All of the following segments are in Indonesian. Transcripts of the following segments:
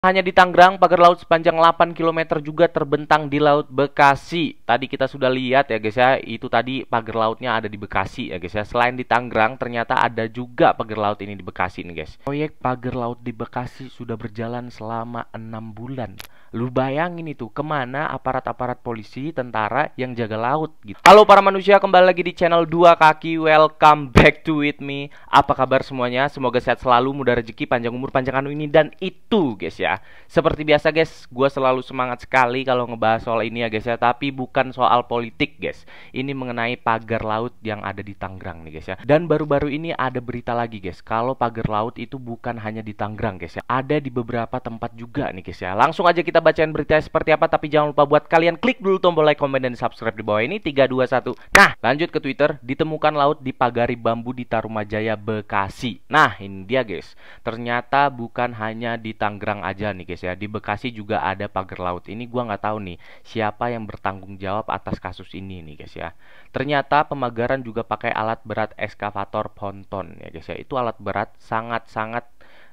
Hanya di Tangerang, pagar laut sepanjang 8 km juga terbentang di Laut Bekasi. Tadi kita sudah lihat ya guys ya, itu tadi pagar lautnya ada di Bekasi ya guys ya. Selain di Tangerang, ternyata ada juga pagar laut ini di Bekasi nih guys. Proyek pagar laut di Bekasi sudah berjalan selama 6 bulan. Lu bayangin itu, kemana aparat-aparat polisi, tentara yang jaga laut gitu. Halo para manusia, kembali lagi di channel 2 Kaki. Welcome back to with me. Apa kabar semuanya? Semoga sehat selalu, mudah rezeki, panjang umur, panjang anu ini dan itu guys ya. Seperti biasa guys, gue selalu semangat sekali kalau ngebahas soal ini ya guys ya. Tapi bukan soal politik guys. Ini mengenai pagar laut yang ada di Tangerang nih guys ya. Dan baru-baru ini ada berita lagi guys, kalau pagar laut itu bukan hanya di Tangerang guys ya, ada di beberapa tempat juga nih guys ya. Langsung aja kita bacain beritanya seperti apa. Tapi jangan lupa buat kalian klik dulu tombol like, komen, dan subscribe di bawah ini. 3, 2, 1. Nah, lanjut ke Twitter. Ditemukan laut dipagari bambu di Tarumajaya, Bekasi. Nah, ini dia guys. Ternyata bukan hanya di Tangerang aja nih guys ya. Di Bekasi juga ada pagar laut. Ini gua nggak tahu nih siapa yang bertanggung jawab atas kasus ini nih guys ya. Ternyata pemagaran juga pakai alat berat ekskavator ponton ya guys ya. Itu alat berat sangat-sangat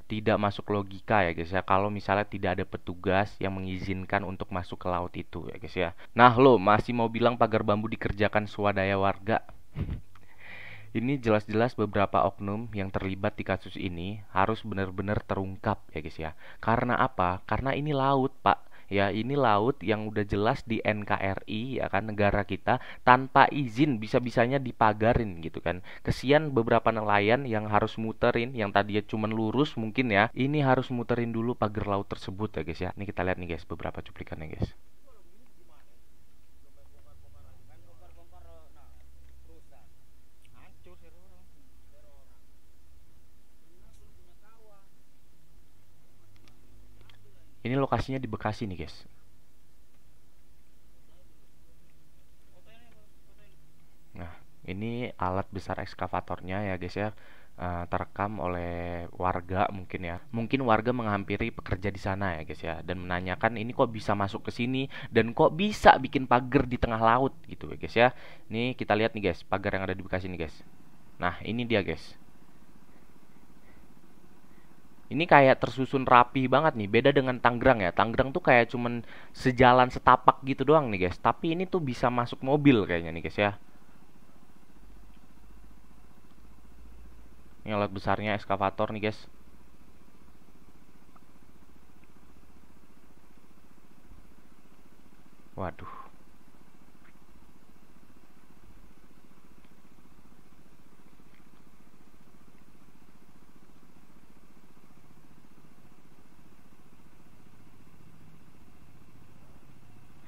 tidak masuk logika ya guys ya, kalau misalnya tidak ada petugas yang mengizinkan untuk masuk ke laut itu ya guys ya. Nah lo masih mau bilang pagar bambu dikerjakan swadaya warga? Ini jelas-jelas beberapa oknum yang terlibat di kasus ini harus benar-benar terungkap ya guys ya. Karena apa? Karena ini laut pak. Ya, ini laut yang udah jelas di NKRI ya kan, negara kita, tanpa izin bisa-bisanya dipagarin gitu kan. Kesian beberapa nelayan yang harus muterin, yang tadinya cuman lurus mungkin ya, ini harus muterin dulu pagar laut tersebut ya guys ya. Ini kita lihat nih guys beberapa cuplikannya guys. Ini lokasinya di Bekasi nih guys. Nah, ini alat besar ekskavatornya ya guys ya. Terekam oleh warga mungkin ya. Mungkin warga menghampiri pekerja di sana ya guys ya, dan menanyakan ini kok bisa masuk ke sini dan kok bisa bikin pagar di tengah laut gitu ya guys ya. Nih kita lihat nih guys, pagar yang ada di Bekasi nih guys. Nah, ini dia guys. Ini kayak tersusun rapi banget nih. Beda dengan Tangerang ya. Tangerang tuh kayak cuman sejalan setapak gitu doang nih guys. Tapi ini tuh bisa masuk mobil kayaknya nih guys ya. Ini alat besarnya ekskavator nih guys. Waduh.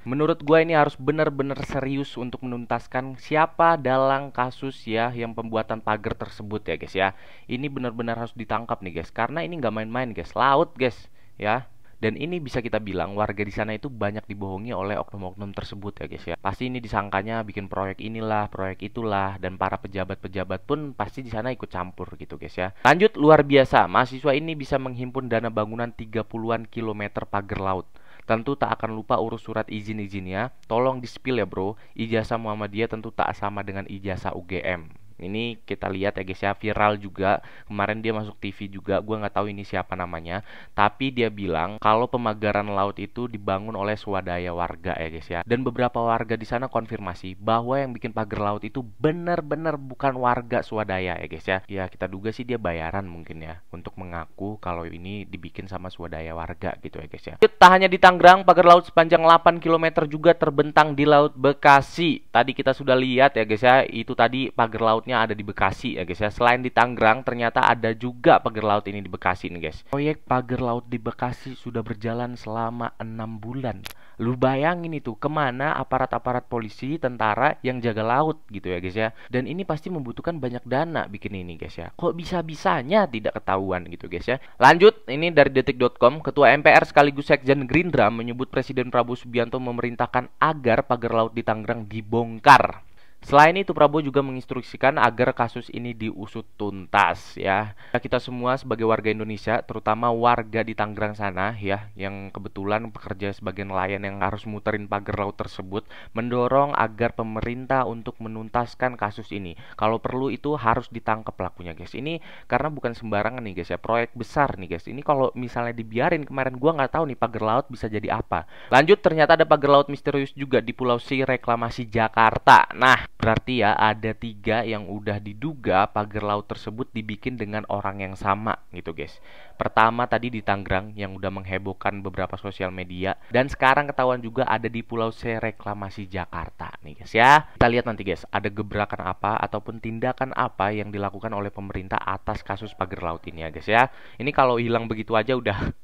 Menurut gue ini harus benar-benar serius untuk menuntaskan siapa dalam kasus ya yang pembuatan pagar tersebut ya guys ya. Ini benar-benar harus ditangkap nih guys, karena ini nggak main-main guys, laut guys ya. Dan ini bisa kita bilang warga di sana itu banyak dibohongi oleh oknum-oknum tersebut ya guys ya. Pasti ini disangkanya bikin proyek inilah, proyek itulah, dan para pejabat-pejabat pun pasti di sana ikut campur gitu guys ya. Lanjut, luar biasa, mahasiswa ini bisa menghimpun dana bangunan 30-an kilometer pagar laut. Tentu tak akan lupa urus surat izin-izinnya. Tolong di-spill ya bro. Ijazah Muhammadiyah tentu tak sama dengan ijazah UGM. Ini kita lihat ya guys ya, viral juga. Kemarin dia masuk TV juga, gue nggak tahu ini siapa namanya. Tapi dia bilang kalau pemagaran laut itu dibangun oleh swadaya warga ya guys ya. Dan beberapa warga di sana konfirmasi bahwa yang bikin pagar laut itu benar-benar bukan warga swadaya ya guys ya. Ya kita duga sih dia bayaran mungkin ya, untuk mengaku kalau ini dibikin sama swadaya warga gitu ya guys ya. Tak hanya di Tangerang, pagar laut sepanjang 8 km juga terbentang di Laut Bekasi. Tadi kita sudah lihat ya guys ya, itu tadi pagar lautnya ada di Bekasi ya guys ya. Selain di Tangerang, ternyata ada juga pagar laut ini di Bekasi nih guys. Proyek pagar laut di Bekasi sudah berjalan selama 6 bulan. Lu bayangin itu, kemana aparat-aparat polisi, tentara yang jaga laut gitu ya guys ya. Dan ini pasti membutuhkan banyak dana bikin ini guys ya. Kok bisa-bisanya tidak ketahuan gitu guys ya. Lanjut, ini dari detik.com. Ketua MPR sekaligus Sekjen Gerindra menyebut Presiden Prabowo Subianto memerintahkan agar pagar laut di Tangerang dibongkar. Selain itu, Prabowo juga menginstruksikan agar kasus ini diusut tuntas ya. Kita semua sebagai warga Indonesia, terutama warga di Tangerang sana ya, yang kebetulan bekerja sebagai nelayan yang harus muterin pagar laut tersebut, mendorong agar pemerintah untuk menuntaskan kasus ini. Kalau perlu itu harus ditangkap pelakunya, guys. Ini karena bukan sembarangan nih, guys ya. Proyek besar nih, guys. Ini kalau misalnya dibiarin, kemarin gua nggak tahu nih pagar laut bisa jadi apa. Lanjut, ternyata ada pagar laut misterius juga di Pulau C Reklamasi Jakarta. Nah, berarti ya ada 3 yang udah diduga pagar laut tersebut dibikin dengan orang yang sama gitu, guys. Pertama tadi di Tangerang yang udah menghebohkan beberapa sosial media, dan sekarang ketahuan juga ada di Pulau C Reklamasi Jakarta nih, guys ya. Kita lihat nanti, guys, ada gebrakan apa ataupun tindakan apa yang dilakukan oleh pemerintah atas kasus pagar laut ini ya, guys ya. Ini kalau hilang begitu aja udah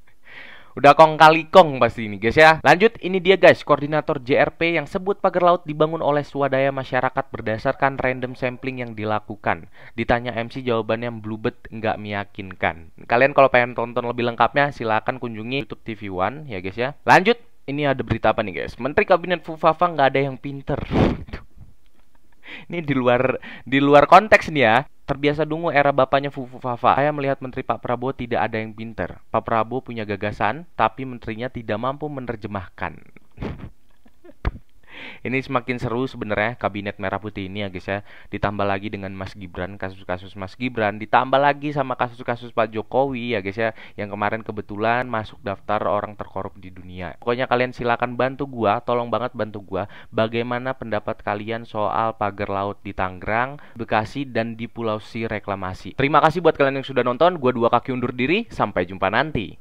kong kali kong pasti ini, guys ya. Lanjut, ini dia, guys, koordinator JRP yang sebut pagar laut dibangun oleh swadaya masyarakat berdasarkan random sampling yang dilakukan. Ditanya MC, jawabannya blubet, nggak meyakinkan. Kalian kalau pengen tonton lebih lengkapnya silahkan kunjungi YouTube TV One ya, guys ya. Lanjut, ini ada berita apa nih, guys? Menteri Kabinet Fufafa nggak ada yang pinter. Ini di luar konteks nih ya. Terbiasa dungu era bapaknya Fufu Fafa. Saya melihat Menteri Pak Prabowo tidak ada yang pinter. Pak Prabowo punya gagasan, tapi menterinya tidak mampu menerjemahkan. Ini semakin seru sebenarnya kabinet merah putih ini ya, guys ya. Ditambah lagi dengan Mas Gibran, kasus-kasus Mas Gibran, ditambah lagi sama kasus-kasus Pak Jokowi ya, guys ya, yang kemarin kebetulan masuk daftar orang terkorup di dunia. Pokoknya kalian silakan bantu gua, tolong banget bantu gua, bagaimana pendapat kalian soal pagar laut di Tangerang, Bekasi, dan di Pulau C Reklamasi. Terima kasih buat kalian yang sudah nonton. Gua Dua Kaki undur diri, sampai jumpa nanti.